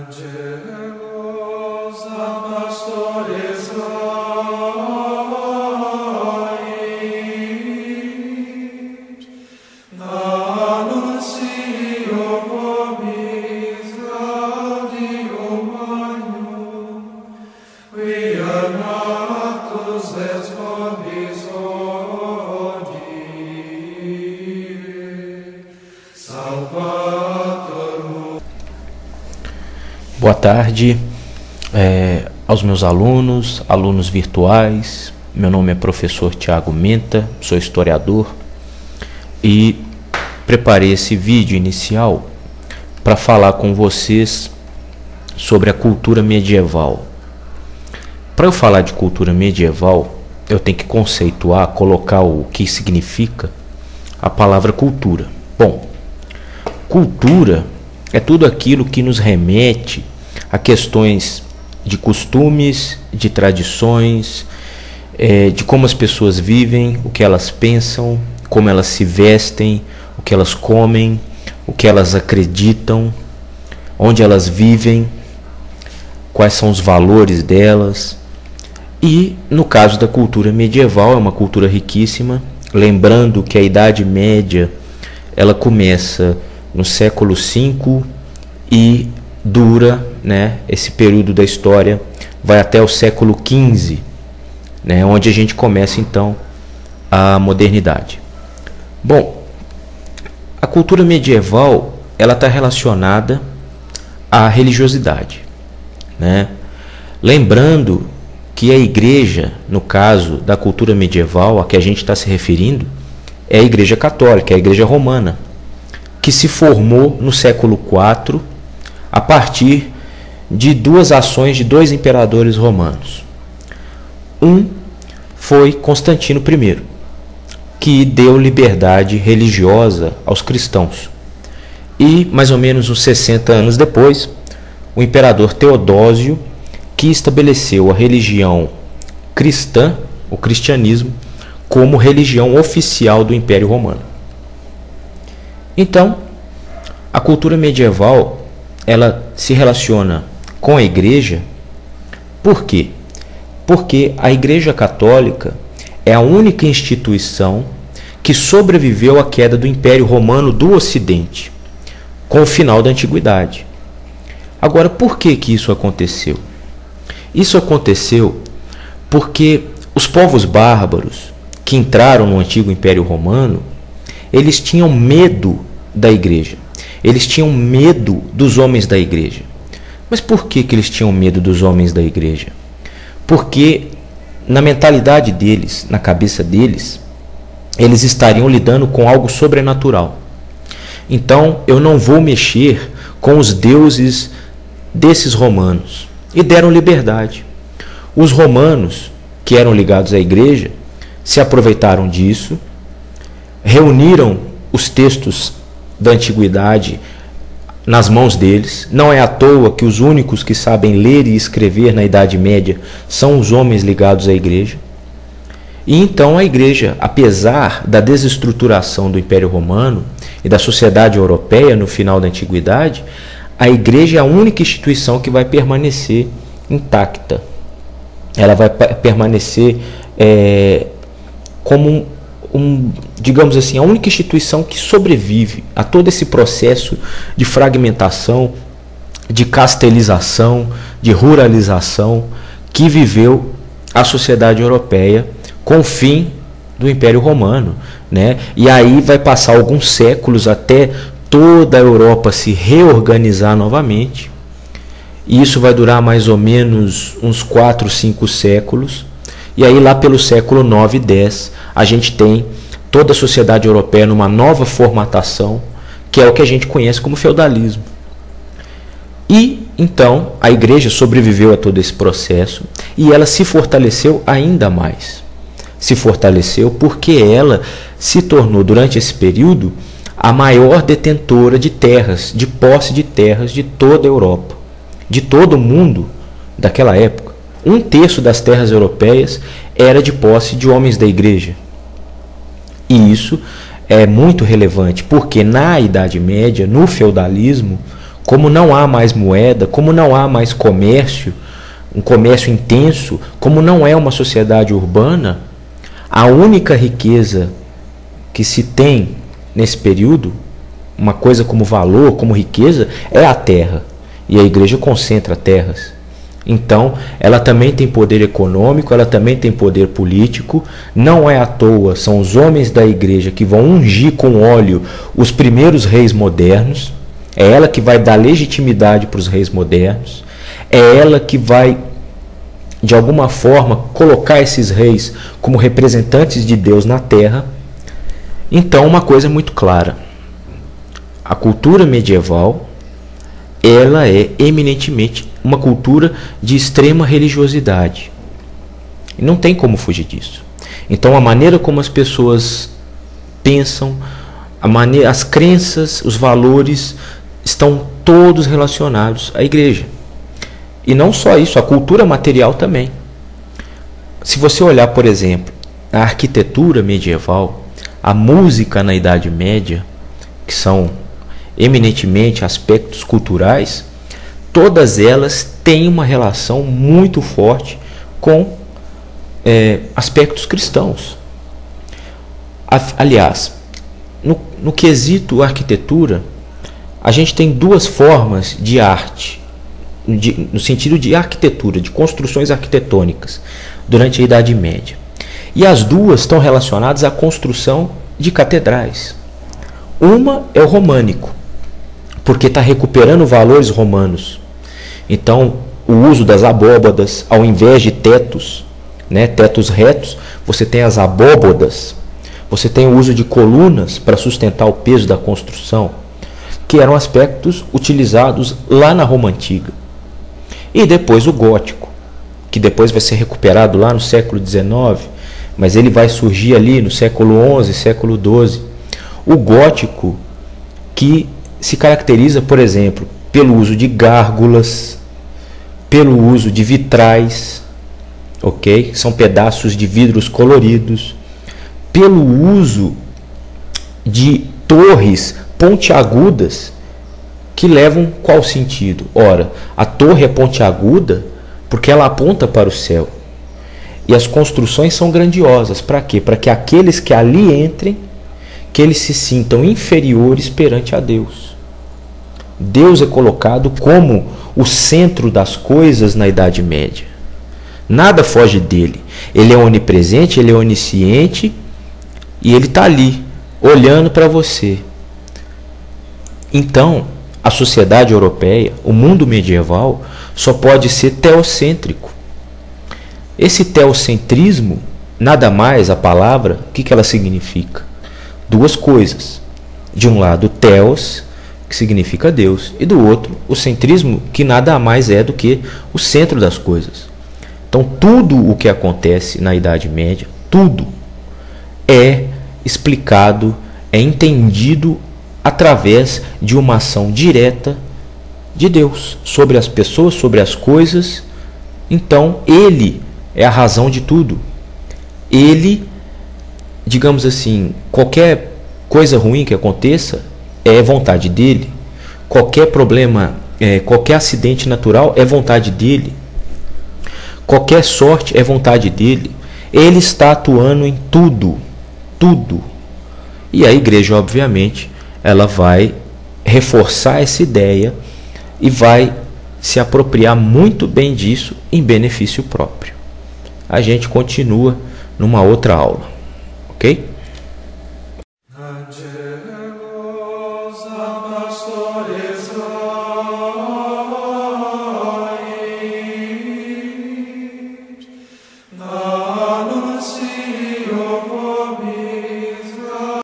Angelos ad pastores ait, annuncio vobis gaudium magnum, quia natus et vobis hodie, Salvator. Boa tarde aos meus alunos virtuais. Meu nome é professor Tiago Menta, sou historiador e preparei esse vídeo inicial para falar com vocês sobre a cultura medieval. Para eu falar de cultura medieval, eu tenho que conceituar, colocar o que significa a palavra cultura. Bom, cultura é tudo aquilo que nos remete a questões de costumes, de tradições, de como as pessoas vivem, o que elas pensam, como elas se vestem, o que elas comem, o que elas acreditam, onde elas vivem, quais são os valores delas. E no caso da cultura medieval, é uma cultura riquíssima, lembrando que a Idade Média ela começa no século V e dura, esse período da história vai até o século XV, onde a gente começa então a modernidade. Bom, a cultura medieval ela está relacionada à religiosidade, lembrando que a igreja, no caso da cultura medieval a que a gente está se referindo, é a Igreja Católica, a Igreja Romana, que se formou no século IV a partir de duas ações de dois imperadores romanos. Um foi Constantino I, que deu liberdade religiosa aos cristãos. E, mais ou menos uns 60 anos depois, o imperador Teodósio, que estabeleceu a religião cristã, o cristianismo, como religião oficial do Império Romano. Então, a cultura medieval ela se relaciona com a igreja. Por quê? Porque a Igreja Católica é a única instituição que sobreviveu à queda do Império Romano do Ocidente, com o final da Antiguidade. Agora, por que isso aconteceu? Isso aconteceu porque os povos bárbaros que entraram no antigo Império Romano, eles tinham medo da igreja. Eles tinham medo dos homens da igreja. Mas por que eles tinham medo dos homens da igreja? Porque na mentalidade deles, na cabeça deles, eles estariam lidando com algo sobrenatural. Então, eu não vou mexer com os deuses desses romanos. E deram liberdade. Os romanos, que eram ligados à igreja, se aproveitaram disso, reuniram os textos da antiguidade nas mãos deles. Não é à toa que os únicos que sabem ler e escrever na Idade Média são os homens ligados à igreja. E então a igreja, apesar da desestruturação do Império Romano e da sociedade europeia no final da antiguidade, a igreja é a única instituição que vai permanecer intacta. Ela vai permanecer como digamos assim, a única instituição que sobrevive a todo esse processo de fragmentação, de castelização, de ruralização que viveu a sociedade europeia com o fim do Império Romano, E aí vai passar alguns séculos até toda a Europa se reorganizar novamente. E isso vai durar mais ou menos uns 4, 5 séculos. E aí lá pelo século 9 e 10, a gente tem toda a sociedade europeia numa nova formatação, que é o que a gente conhece como feudalismo. E então a igreja sobreviveu a todo esse processo e ela se fortaleceu ainda mais. Se fortaleceu porque ela se tornou, durante esse período, a maior detentora de terras, de posse de terras de toda a Europa, de todo o mundo daquela época. 1/3 das terras europeias era de posse de homens da igreja. E isso é muito relevante, porque na Idade Média, no feudalismo, como não há mais moeda, como não há mais comércio, um comércio intenso, como não é uma sociedade urbana, a única riqueza que se tem nesse período, uma coisa como valor, como riqueza, é a terra. E a igreja concentra terras. Então, ela também tem poder econômico, ela também tem poder político. Não é à toa, são os homens da igreja que vão ungir com óleo os primeiros reis modernos. É ela que vai dar legitimidade para os reis modernos. É ela que vai, de alguma forma, colocar esses reis como representantes de Deus na terra. Então, uma coisa é muito clara. A cultura medieval, ela é eminentemente uma cultura de extrema religiosidade. E não tem como fugir disso. Então, a maneira como as pessoas pensam, as crenças, os valores, estão todos relacionados à igreja. E não só isso, a cultura material também. Se você olhar, por exemplo, a arquitetura medieval, a música na Idade Média, que são eminentemente aspectos culturais, todas elas têm uma relação muito forte com aspectos cristãos. Aliás, no quesito arquitetura, a gente tem duas formas de arte, no sentido de arquitetura, de construções arquitetônicas, durante a Idade Média. E as duas estão relacionadas à construção de catedrais. Uma é o românico, porque está recuperando valores romanos. Então, o uso das abóbadas, ao invés de tetos, tetos retos, você tem as abóbadas, você tem o uso de colunas para sustentar o peso da construção, que eram aspectos utilizados lá na Roma Antiga. E depois o gótico, que depois vai ser recuperado lá no século XIX, mas ele vai surgir ali no século XI, século XII. O gótico, que se caracteriza, por exemplo, pelo uso de gárgulas, pelo uso de vitrais, ok? São pedaços de vidros coloridos, pelo uso de torres pontiagudas que levam qual sentido? Ora, a torre é pontiaguda porque ela aponta para o céu. E as construções são grandiosas. Para quê? Para que aqueles que ali entrem, que eles se sintam inferiores perante a Deus. Deus é colocado como o centro das coisas na Idade Média. Nada foge dele. Ele é onipresente, ele é onisciente e ele está ali, olhando para você. Então, a sociedade europeia, o mundo medieval, só pode ser teocêntrico. Esse teocentrismo, nada mais a palavra, o que ela significa? Duas coisas. De um lado, teos, que significa Deus, e do outro, o centrismo, que nada mais é do que o centro das coisas. Então, tudo o que acontece na Idade Média, tudo é explicado, é entendido através de uma ação direta de Deus sobre as pessoas, sobre as coisas. Então, Ele é a razão de tudo. Ele, digamos assim, qualquer coisa ruim que aconteça é vontade dele. Qualquer problema, qualquer acidente natural é vontade dele. Qualquer sorte é vontade dele. Ele está atuando em tudo, tudo. E a igreja, obviamente, ela vai reforçar essa ideia e vai se apropriar muito bem disso em benefício próprio. A gente continua numa outra aula, ok?